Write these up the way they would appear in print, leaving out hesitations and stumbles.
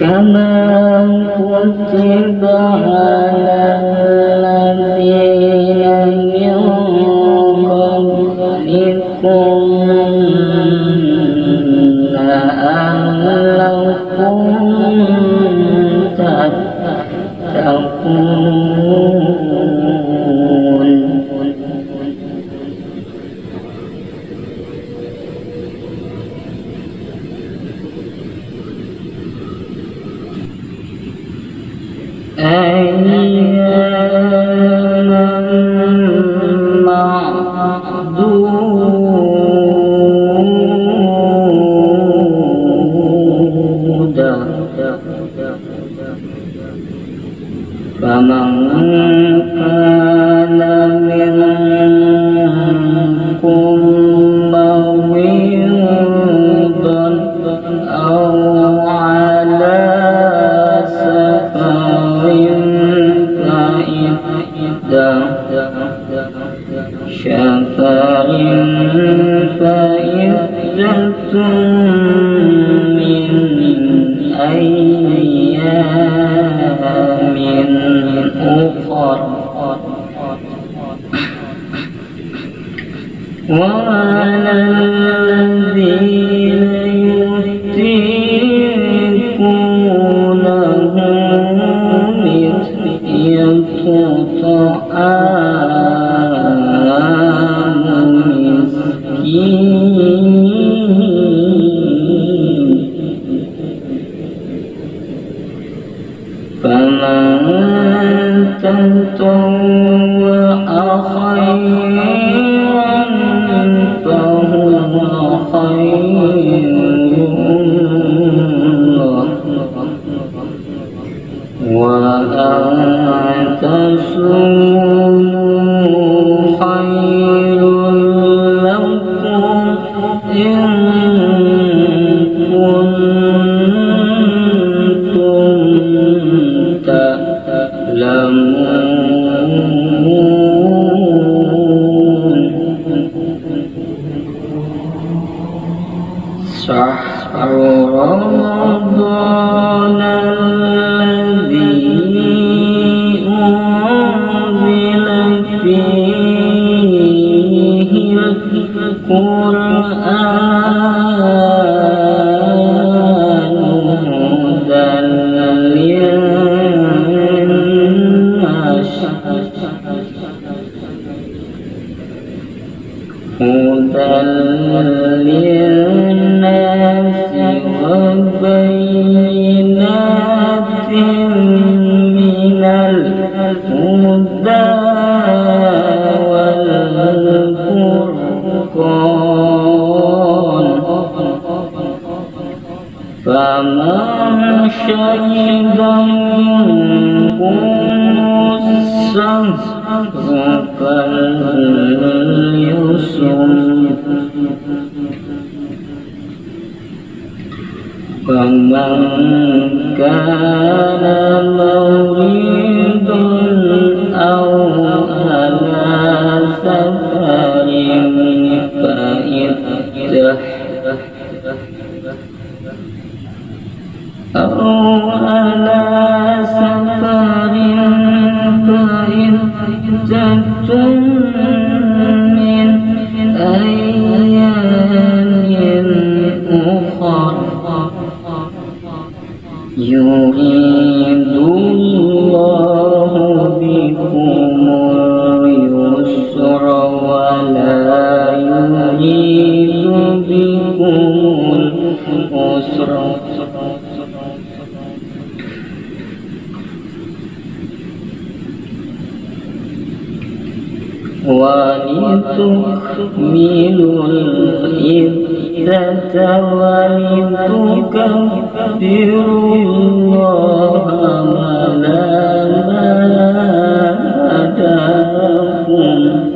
كما كتب على الذين من قبلكم لعلكم تتقون. أياما معدودة فمن كان منكم مريضا أو على شفاء فعدة من أيام أخر وعلى الذين يطيقونه فدية طعام مسكين فمن تطوع خيرا فهو خير له وأن تصوموا خير لكم إن كنتم تعلمون. شهر رمضان الذي أنزل فيه القرآن هدى للناس وبينات من الهدى والفرقان فمن شهد منكم الشهر فليصم ومن كان مريضا أو على سفر فعدة من أيام أخر يريد الله بكم اليسر ولا يريد بكم العسر ولتكملوا العدة ولتكبروا الله على ما هداكم الله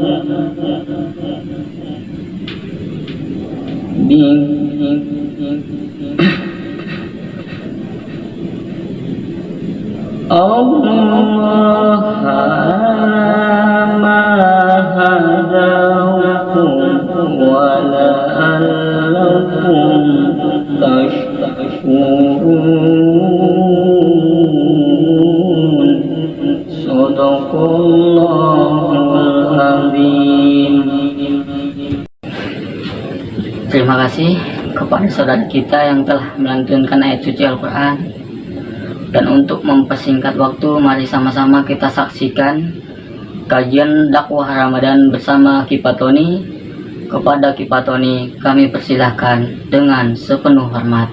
ما هداكم ولعلكم تشكرون. kasih kepada saudara kita yang telah melantunkan ayat suci Al-Quran. Dan untuk mempersingkat waktu, mari sama-sama kita saksikan kajian dakwah Ramadan bersama Kipatoni. Kepada Kipatoni kami persilahkan dengan sepenuh hormat.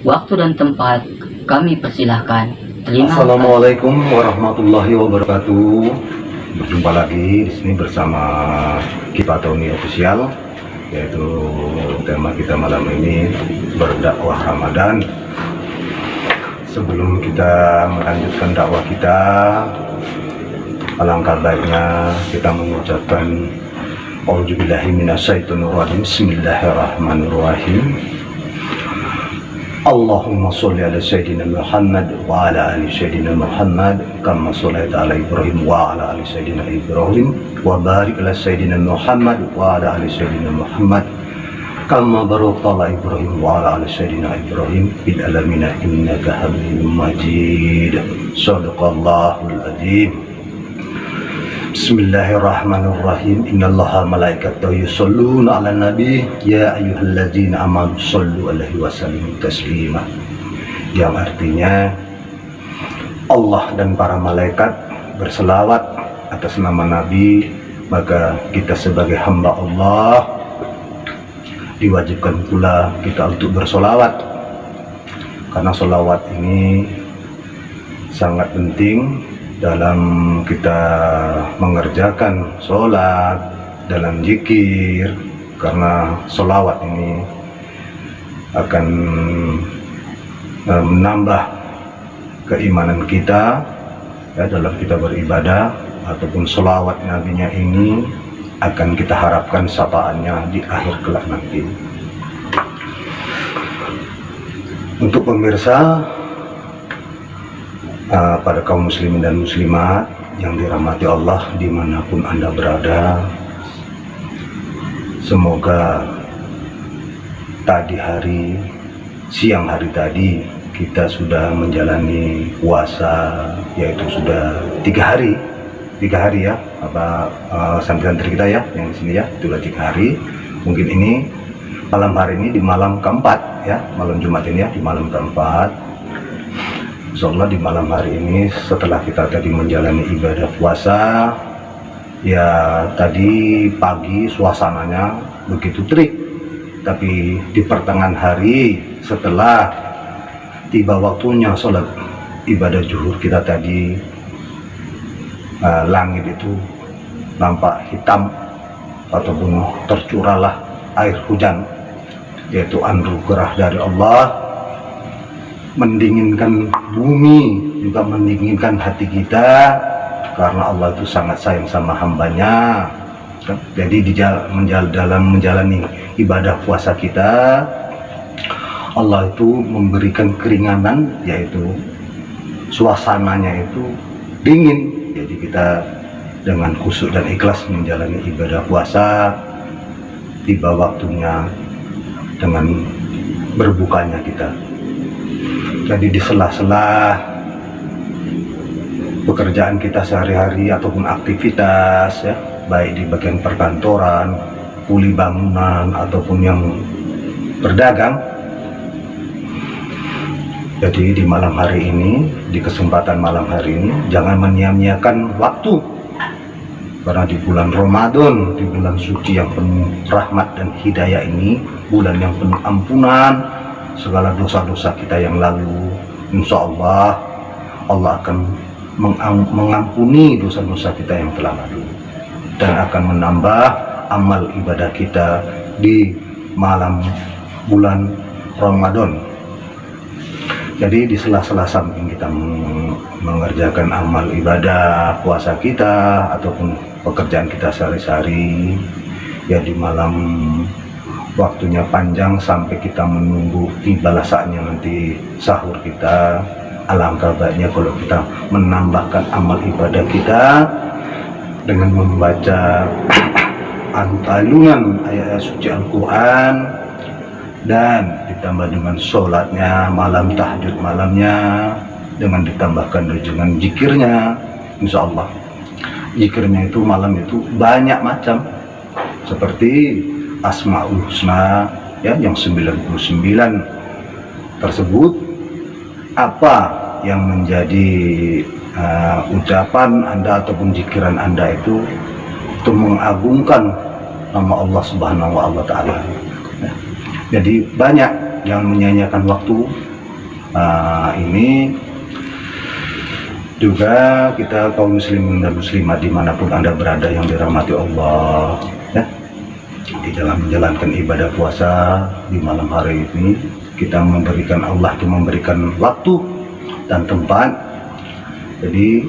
Waktu dan tempat kami persilahkan. Terima kasih. Assalamualaikum warahmatullahi wabarakatuh. Berjumpa lagi di sini bersama Kipatoni Official, yaitu tema kita malam ini berdakwah Ramadan. Sebelum kita melanjutkan dakwah kita, alangkah baiknya kita mengucapkan A'udzubillahi minasyaitonirrajim. Bismillahirrahmanirrahim. Allahumma sholli ala sayyidina Muhammad wa ala ali sayyidina Muhammad kama shallaita ala Ibrahim wa ala ali sayyidina Ibrahim wa barik ala sayyidina Muhammad wa ala ali sayyidina Muhammad kama barakta ala Ibrahim wa ala ali sayyidina Ibrahim fil alamin innaka Hamidum Majid. Shadaqallahul adzim. Bismillahirrahmanirrahim. Innallaha malaikatahu yusholluna 'alan nabi ya ayyuhalladzina amanu shollu 'alaihi wa sallimu taslima. Yang artinya Allah dan para malaikat berselawat atas nama Nabi, maka kita sebagai hamba Allah diwajibkan pula kita untuk bersolawat, karena solawat ini sangat penting dalam kita mengerjakan sholat, dalam zikir, karena sholawat ini akan menambah keimanan kita ya, dalam kita beribadah, ataupun sholawat nabinya ini akan kita harapkan syafaatnya di akhir kelak nanti. Untuk pemirsa, pada kaum muslimin dan muslimat yang dirahmati Allah dimanapun Anda berada, semoga siang hari tadi kita sudah menjalani puasa, yaitu sudah 3 hari ya, santri-santri kita ya yang di sini ya, sudah 3 hari. Mungkin ini malam hari ini di malam keempat ya, malam Jumat ini ya, di malam keempat. Insyaallah di malam hari ini setelah kita tadi menjalani ibadah puasa ya, tadi pagi suasananya begitu terik, tapi di pertengahan hari setelah tiba waktunya sholat ibadah zuhur kita tadi, langit itu nampak hitam ataupun tercurahlah air hujan, yaitu anugerah dari Allah, mendinginkan bumi, juga mendinginkan hati kita, karena Allah itu sangat sayang sama hambanya. Jadi dalam menjalani ibadah puasa kita, Allah itu memberikan keringanan, yaitu suasananya itu dingin. Jadi kita dengan khusyuk dan ikhlas menjalani ibadah puasa, tiba waktunya dengan berbukanya kita. Jadi di sela-sela pekerjaan kita sehari-hari ataupun aktivitas ya, baik di bagian perkantoran, kuli bangunan ataupun yang berdagang. Jadi di malam hari ini, di kesempatan malam hari ini, jangan menyia-nyiakan waktu, karena di bulan Ramadan, di bulan suci yang penuh rahmat dan hidayah ini, bulan yang penuh ampunan segala dosa-dosa kita yang lalu, insya Allah Allah akan mengampuni dosa-dosa kita yang telah lalu, dan akan menambah amal ibadah kita di malam bulan Ramadan. Jadi di sela-sela samping kita mengerjakan amal ibadah puasa kita ataupun pekerjaan kita sehari-hari ya, di malam waktunya panjang sampai kita menunggu tibalah saatnya nanti sahur kita, alangkah baiknya kalau kita menambahkan amal ibadah kita dengan membaca alungan ayat suci Al-Quran, dan ditambah dengan sholatnya malam, tahajud malamnya, dengan ditambahkan dengan zikirnya. Insya Allah zikirnya itu malam itu banyak macam, seperti Asmaul Husna ya, yang 99 tersebut, apa yang menjadi ucapan Anda ataupun pikiran Anda itu untuk mengagungkan nama Allah Subhanahu wa Ta'ala. Jadi banyak yang menyanyiakan waktu. Ini juga kita kaum muslimin dan muslimat dimanapun Anda berada yang dirahmati Allah, ya, di dalam menjalankan ibadah puasa di malam hari ini, kita memberikan Allah itu memberikan waktu dan tempat. Jadi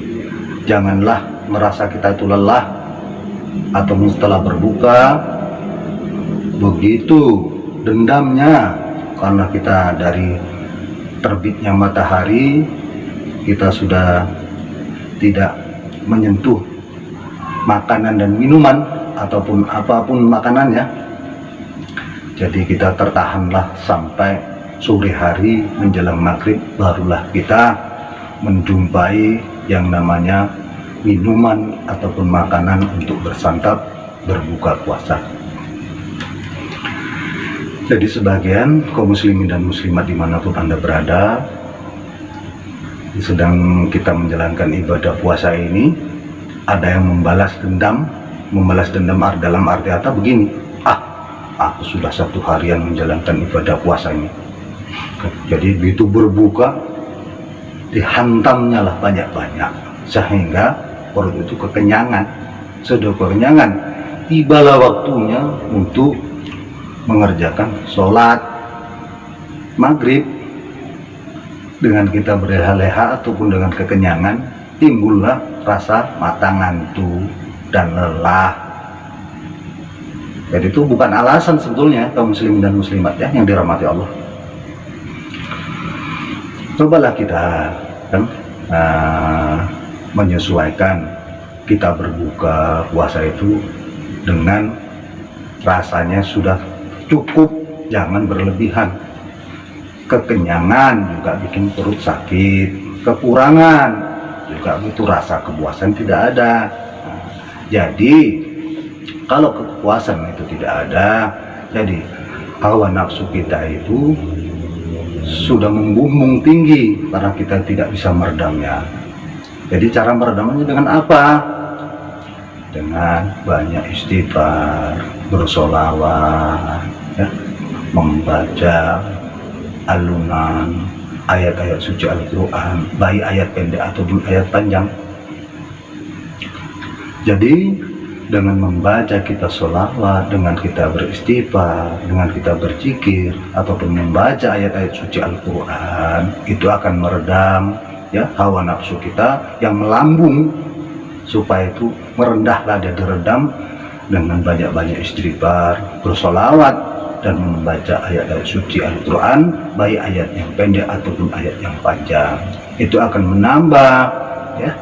janganlah merasa kita itu lelah atau setelah berbuka begitu dendamnya karena kita dari terbitnya matahari kita sudah tidak menyentuh makanan dan minuman ataupun apapun makanannya. Jadi kita tertahanlah sampai sore hari menjelang maghrib, barulah kita menjumpai yang namanya minuman ataupun makanan untuk bersantap berbuka puasa. Jadi sebagian kaum muslimin dan muslimat dimanapun Anda berada, sedang kita menjalankan ibadah puasa ini, ada yang membalas dendam dalam arti kata begini, aku sudah 1 harian menjalankan ibadah puasa ini, jadi begitu berbuka dihantamnya lah banyak-banyak sehingga perut itu kekenyangan. Sudah kekenyangan, tibalah waktunya untuk mengerjakan sholat maghrib. Dengan kita berleha-leha ataupun dengan kekenyangan, timbullah rasa mata ngantuk dan lelah. Jadi itu bukan alasan sebetulnya kaum muslimin dan muslimat, ya, yang dirahmati Allah. Cobalah kita kan menyesuaikan kita berbuka puasa itu dengan rasanya sudah cukup, jangan berlebihan. Kekenyangan juga bikin perut sakit, kekurangan juga itu rasa kepuasan tidak ada. Jadi kalau kepuasan itu tidak ada, jadi hawa nafsu kita itu sudah membumbung tinggi karena kita tidak bisa meredamnya. Jadi cara meredamnya dengan apa? Dengan banyak istighfar, bersolawat, ya, membaca alunan ayat-ayat suci Al-Quran, baik ayat pendek ataupun ayat panjang. Jadi dengan membaca kita sholawat, dengan kita beristighfar, dengan kita berzikir ataupun membaca ayat-ayat suci Al-Quran, itu akan meredam, ya, hawa nafsu kita yang melambung, supaya itu merendahlah dan diredam dengan banyak-banyak istighfar, bersolawat, dan membaca ayat-ayat suci Al-Quran, baik ayat yang pendek ataupun ayat yang panjang. Itu akan menambah, ya,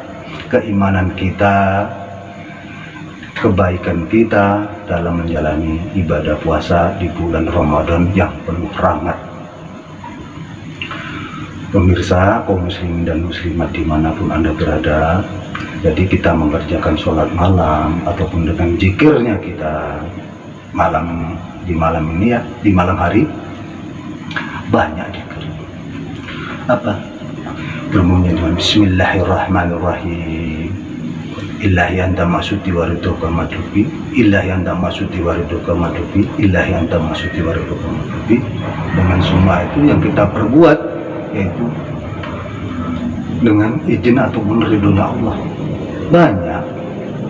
keimanan kita, kebaikan kita dalam menjalani ibadah puasa di bulan Ramadan yang penuh rahmat. Pemirsa kaum muslimin dan muslimat dimanapun Anda berada, jadi kita mengerjakan sholat malam ataupun dengan zikirnya kita di malam ini, ya, di malam hari banyak zikir. Apa? Bermunyi dengan Bismillahirrahmanirrahim. Ilahi anta maksudi wariduka madubi, ilahi anta maksudi wariduka madubi, ilahi anta maksudi wariduka madubi. Dengan semua itu yang kita perbuat, yaitu dengan izin ataupun ridhonya Allah. Banyak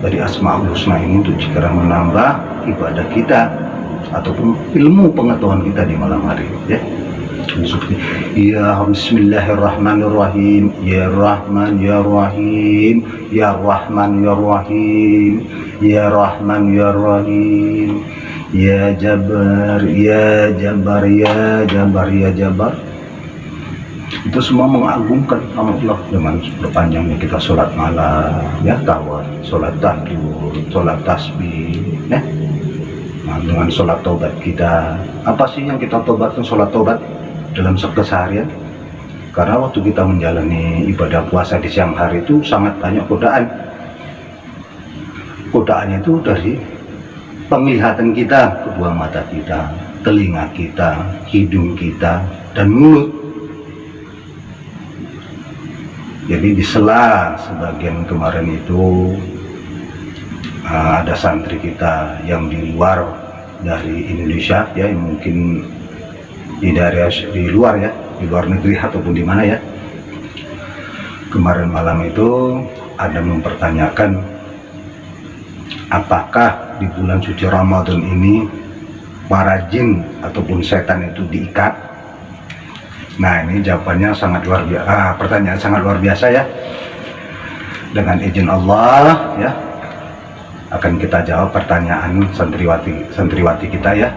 dari Asmaul Husna ini untuk jika menambah ibadah kita ataupun ilmu pengetahuan kita di malam hari, ya. Seperti ya Bismillahirrahmanirrahim, ya Rahman ya Rahim, ya Rahman ya Rahim, ya Rahman ya Rahim, ya Jabar ya Jabar ya Jabar ya Jabar. Itu semua mengagungkan nama Allah dengan berpanjangnya kita sholat malam, ya, tawar, sholat tahajud, sholat tasbih, ya. Nah, dengan sholat taubat kita, apa sih yang kita taubatkan? Sholat taubat dalam keseharian. Karena waktu kita menjalani ibadah puasa di siang hari itu sangat banyak godaan. Godaannya itu dari penglihatan kita, kedua mata kita, telinga kita, hidung kita, dan mulut. Jadi di sela sebagian kemarin itu ada santri kita yang di luar dari Indonesia ya, yang mungkin di daerah di luar ya, di luar negeri ataupun di mana ya. Kemarin malam itu ada mempertanyakan apakah di bulan suci Ramadan ini para jin ataupun setan itu diikat. Nah, ini jawabannya sangat luar biasa, pertanyaan sangat luar biasa ya. Dengan izin Allah ya, akan kita jawab pertanyaan santriwati kita ya.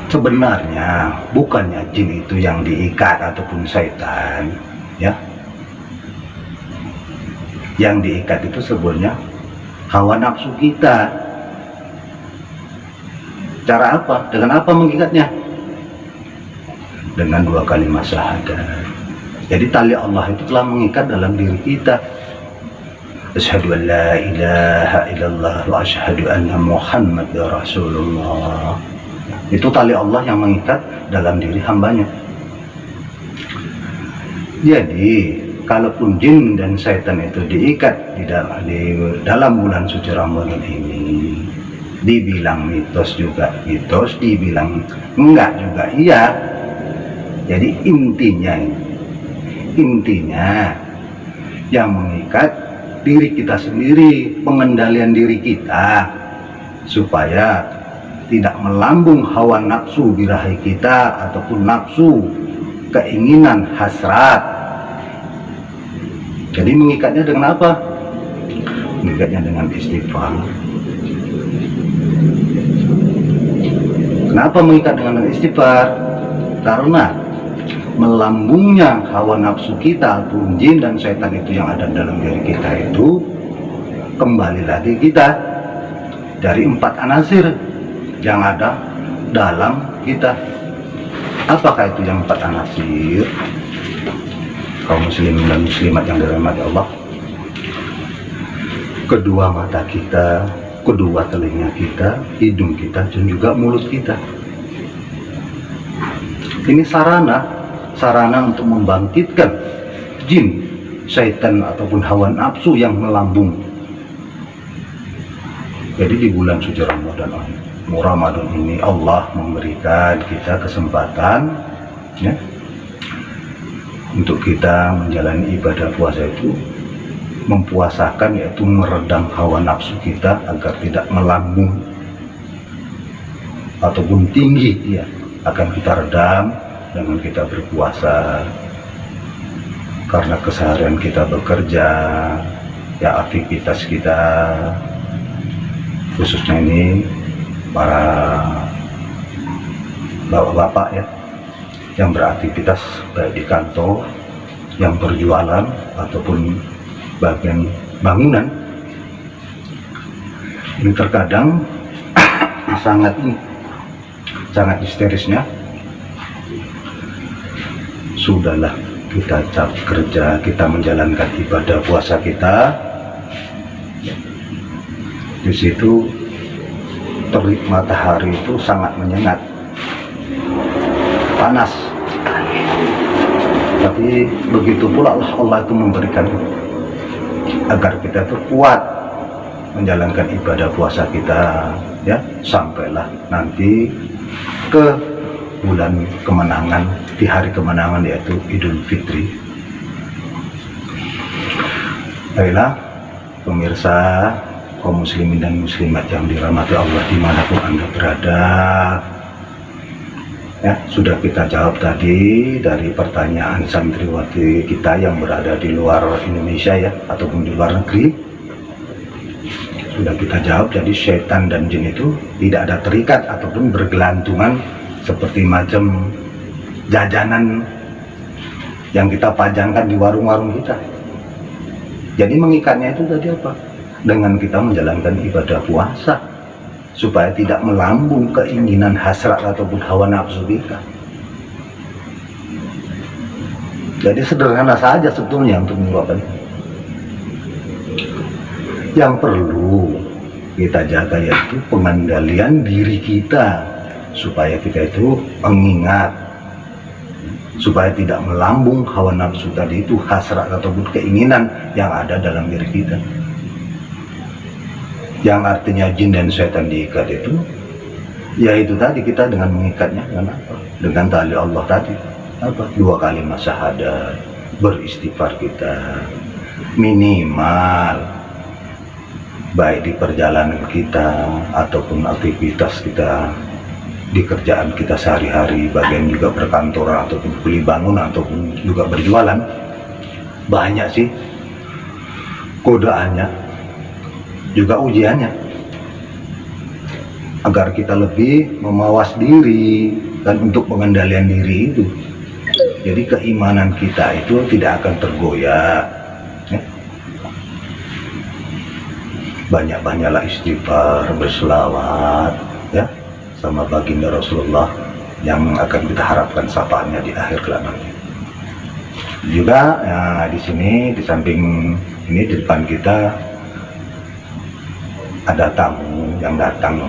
Sebenarnya bukannya jin itu yang diikat ataupun setan ya. Yang diikat itu sebenarnya hawa nafsu kita. Cara apa? Dengan apa mengikatnya? Dengan 2 kalimat syahadat. Jadi tali Allah itu telah mengikat dalam diri kita. Asyhadu an la ilaha illallah wa asyhadu anna Muhammadar Rasulullah. Itu tali Allah yang mengikat dalam diri hambanya. Jadi kalaupun jin dan setan itu diikat di dalam bulan suci Ramadan ini, dibilang mitos juga mitos, dibilang enggak juga iya. Jadi intinya yang mengikat diri kita sendiri, pengendalian diri kita supaya tidak melambung hawa nafsu birahi kita ataupun nafsu keinginan hasrat. Jadi mengikatnya dengan apa? Mengikatnya dengan istighfar. Kenapa mengikat dengan istighfar? Karena melambungnya hawa nafsu kita, ataupun jin dan setan itu yang ada dalam diri kita itu kembali lagi kita dari 4 anasir yang ada dalam kita. Apakah itu yang 4 anasir? Kaum muslimin dan muslimat yang dirahmati Allah, kedua mata kita, kedua telinga kita, hidung kita, dan juga mulut kita. Ini sarana untuk membangkitkan jin, syaitan ataupun hawa nafsu yang melambung. Jadi di bulan suci Ramadan ini Allah memberikan kita kesempatan ya, untuk kita menjalani ibadah puasa itu, mempuasakan, yaitu meredam hawa nafsu kita agar tidak melambung ataupun tinggi ya, akan kita redam dengan kita berpuasa. Karena keseharian kita bekerja ya, aktivitas kita khususnya ini para bapak-bapak ya yang beraktivitas baik di kantor, yang berjualan ataupun bagian bangunan, ini terkadang sangat histerisnya. Sudahlah kita kerja, kita menjalankan ibadah puasa kita, di situ terik matahari itu sangat menyengat, panas. Tapi begitu pula Allah itu memberikan agar kita itu kuat menjalankan ibadah puasa kita ya, sampailah nanti ke bulan kemenangan, di hari kemenangan yaitu Idul Fitri. Baiklah pemirsa, kaum muslimin dan muslimat yang dirahmati Allah dimanapun Anda berada ya, sudah kita jawab tadi dari pertanyaan santriwati kita yang berada di luar Indonesia ya, ataupun di luar negeri. Sudah kita jawab, jadi setan dan jin itu tidak ada terikat ataupun bergelantungan seperti macam jajanan yang kita pajangkan di warung-warung kita. Jadi mengikatnya itu tadi apa? Dengan kita menjalankan ibadah puasa supaya tidak melambung keinginan hasrat ataupun hawa nafsu kita. Jadi sederhana saja sebetulnya untuk melakukan. Yang perlu kita jaga yaitu pengendalian diri kita supaya kita itu mengingat, supaya tidak melambung hawa nafsu tadi itu, hasrat ataupun keinginan yang ada dalam diri kita, yang artinya jin dan setan diikat itu, yaitu tadi kita dengan mengikatnya dengan apa? Dengan tali Allah tadi, apa? 2 kalimat syahadat, beristighfar kita minimal, baik di perjalanan kita ataupun aktivitas kita di kerjaan kita sehari-hari, bagian juga perkantoran ataupun kuli bangunan ataupun juga berjualan. Banyak sih godaannya, juga ujiannya, agar kita lebih memawas diri dan untuk pengendalian diri itu. Jadi keimanan kita itu tidak akan tergoyak, ya. Banyak-banyaklah istighfar, berselawat, ya, sama baginda Rasulullah yang akan kita harapkan syafaatnya di akhir kelak nanti. Juga ya, di sini di samping ini di depan kita ada tamu yang datang,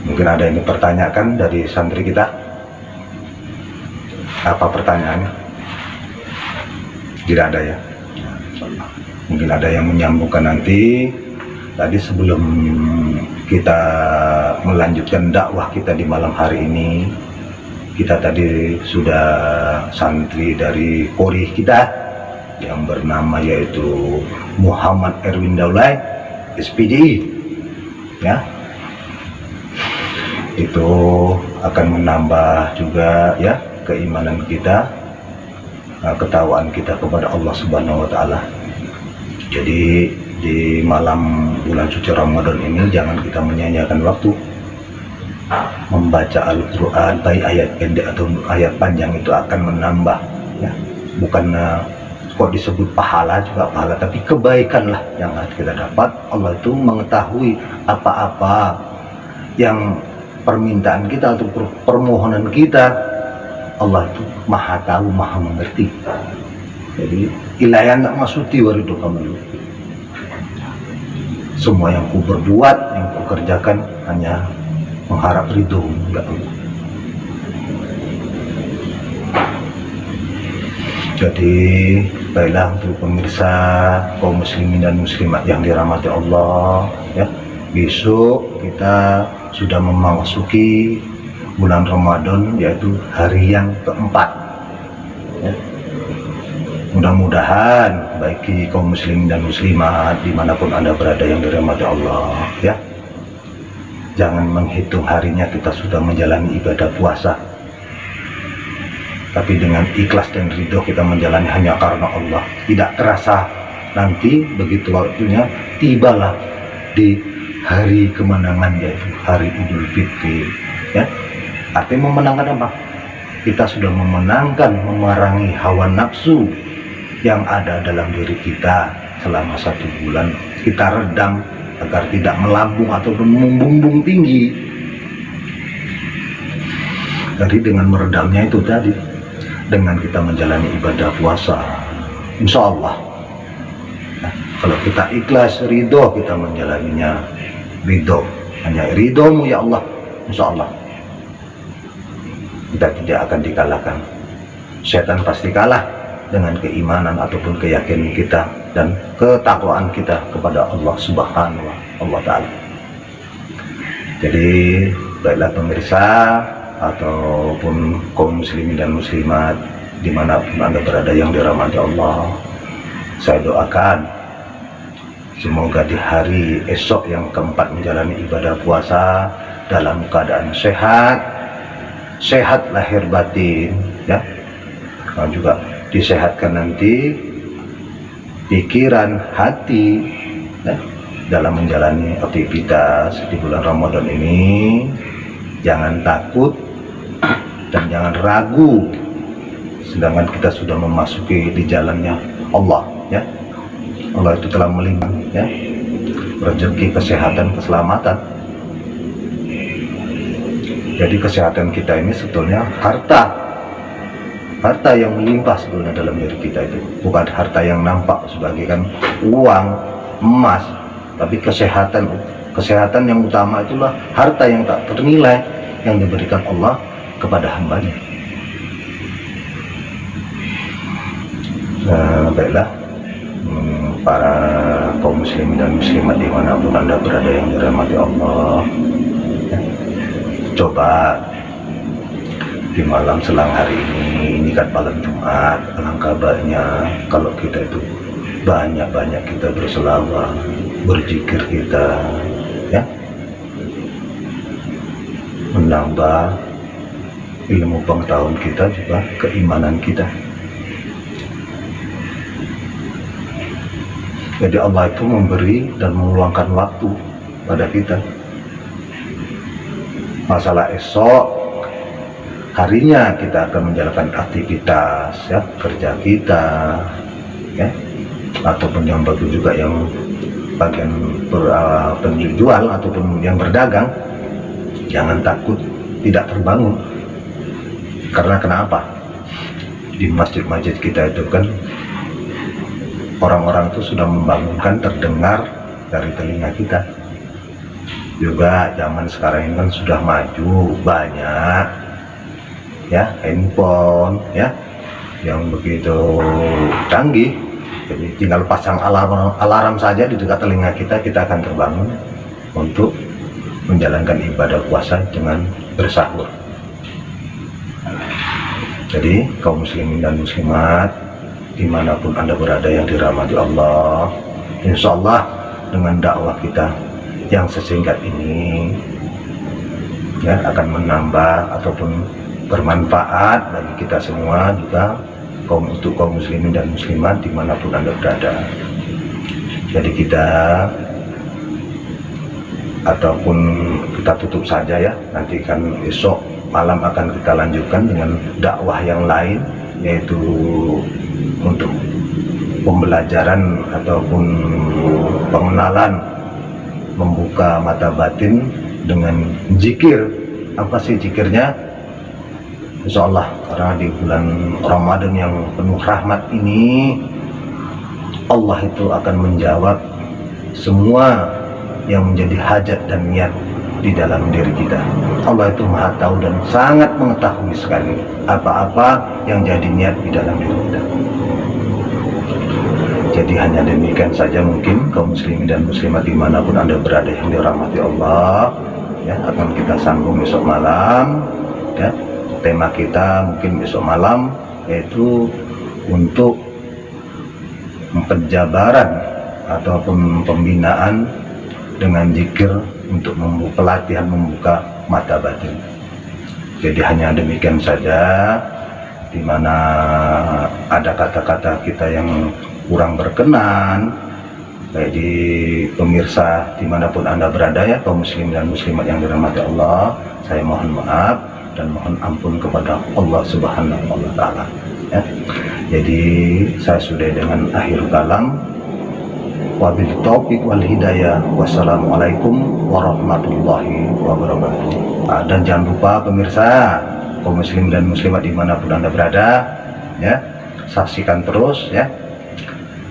mungkin ada yang dipertanyakan dari santri kita. Apa pertanyaannya? Tidak ada ya? Mungkin ada yang menyambungkan nanti. Tadi sebelum kita melanjutkan dakwah kita di malam hari ini, kita tadi sudah santri dari Kori kita yang bernama yaitu Muhammad Erwin Daulay SPDI, ya, itu akan menambah juga ya keimanan kita, ketakwaan kita kepada Allah Subhanahu wa Ta'ala. Jadi di malam bulan suci Ramadan ini jangan kita menyia-nyiakan waktu membaca Al-Quran, baik ayat pendek atau ayat panjang, itu akan menambah, ya, bukan kok disebut pahala, juga pahala, tapi kebaikan lah yang kita dapat. Allah itu mengetahui apa-apa yang permintaan kita atau permohonan kita. Allah itu maha tahu, maha mengerti. Jadi ilayan tak masuti waridu kamu. Semua yang ku berbuat, yang ku kerjakan hanya mengharap ridho, enggak. Jadi baiklah untuk pemirsa kaum muslimin dan muslimat yang dirahmati Allah, ya, besok kita sudah memasuki bulan Ramadan, yaitu hari yang keempat, ya. Mudah-mudahan bagi kaum muslimin dan muslimat dimanapun Anda berada yang dirahmati Allah, ya, jangan menghitung harinya kita sudah menjalani ibadah puasa, tapi dengan ikhlas dan ridho kita menjalani hanya karena Allah. Tidak terasa nanti begitu waktunya tibalah di hari kemenangan, yaitu hari Idul Fitri, ya. Artinya memenangkan apa? Kita sudah memenangkan, memerangi hawa nafsu yang ada dalam diri kita selama 1 bulan. Kita redam agar tidak melambung ataupun membumbung tinggi. Jadi dengan meredamnya itu tadi, dengan kita menjalani ibadah puasa, insya Allah, nah, kalau kita ikhlas, ridho, kita menjalaninya ridho, hanya ridhomu ya Allah, insya Allah kita tidak akan dikalahkan. Setan pasti kalah dengan keimanan ataupun keyakinan kita dan ketakwaan kita kepada Allah Subhanahu wa Ta'ala. Jadi baiklah pemirsa ataupun kaum muslimin dan muslimat dimanapun Anda berada yang dirahmati Allah, saya doakan semoga di hari esok yang keempat menjalani ibadah puasa dalam keadaan sehat, sehat lahir batin, ya, dan juga disehatkan nanti pikiran, hati, ya, dalam menjalani aktivitas di bulan Ramadan ini. Jangan takut dan jangan ragu, sedangkan kita sudah memasuki di jalannya Allah, ya. Allah itu telah melimpah, ya, rezeki, kesehatan, keselamatan. Jadi kesehatan kita ini sebetulnya harta yang melimpah sebetulnya dalam diri kita itu, bukan harta yang nampak sebagai kan uang, emas, tapi kesehatan yang utama itulah harta yang tak ternilai, yang diberikan Allah kepada hambanya. Baiklah, para kaum muslimin dan muslimat dimanapun Anda berada yang dirahmati Allah, ya, coba di malam selang hari ini kan malam Jumat, alangkah baiknya kalau kita itu banyak-banyak kita berselawat, berzikir kita, ya, menambah ilmu pengetahuan kita, juga keimanan kita. Jadi Allah itu memberi dan meluangkan waktu pada kita. Masalah esok harinya kita akan menjalankan aktivitas, ya, kerja kita, ya, ataupun yang bagus juga yang bagian penjual ataupun yang berdagang, jangan takut tidak terbangun. Karena kenapa? Di masjid-masjid kita itu kan orang-orang itu sudah membangunkan, terdengar dari telinga kita. Juga zaman sekarang ini kan sudah maju, banyak, ya, handphone, ya, yang begitu canggih. Jadi tinggal pasang alarm saja di dekat telinga kita, kita akan terbangun untuk menjalankan ibadah puasa dengan bersahur. Jadi kaum muslimin dan muslimat dimanapun Anda berada yang dirahmati Allah, insya Allah dengan dakwah kita yang sesingkat ini, ya, akan menambah ataupun bermanfaat bagi kita semua, juga untuk kaum muslimin dan muslimat dimanapun Anda berada. Jadi kita ataupun kita tutup saja, ya, nanti kan esok malam akan kita lanjutkan dengan dakwah yang lain, yaitu untuk pembelajaran ataupun pengenalan, membuka mata batin dengan zikir. Apa sih zikirnya? Insya Allah, karena di bulan Ramadan yang penuh rahmat ini, Allah itu akan menjawab semua yang menjadi hajat dan niat di dalam diri kita. Allah itu maha tahu dan sangat mengetahui sekali apa-apa yang jadi niat di dalam diri kita. Jadi hanya demikian saja mungkin kaum muslimin dan muslimat dimanapun Anda berada yang dirahmati Allah, ya, akan kita sambung besok malam, ya. Tema kita mungkin besok malam yaitu untuk penjabaran ataupun pembinaan dengan zikir untuk pelatihan membuka mata batin. Jadi hanya demikian saja, di mana ada kata-kata kita yang kurang berkenan, baik di pemirsa dimanapun Anda berada, ya, kaum muslim dan muslimat yang dirahmati Allah, saya mohon maaf dan mohon ampun kepada Allah Subhanahu wa Ta'ala, ya. Jadi saya sudah dengan akhir kalam. Wabil taufiq wal hidayah. Wassalamualaikum warahmatullahi wabarakatuh. Dan jangan lupa pemirsa, kaum muslim dan muslimat dimanapun Anda berada, ya, saksikan terus, ya,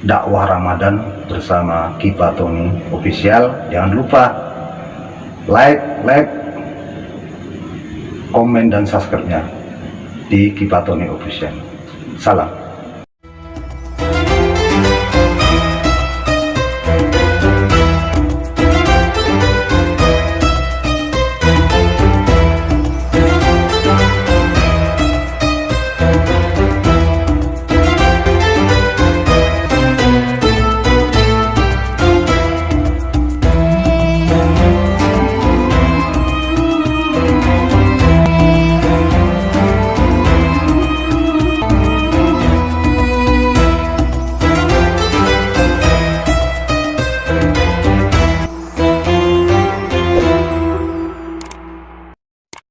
dakwah Ramadan bersama Kipa Tony Official. Jangan lupa like, komen dan subscribe-nya di Kipa Tony Official. Salam.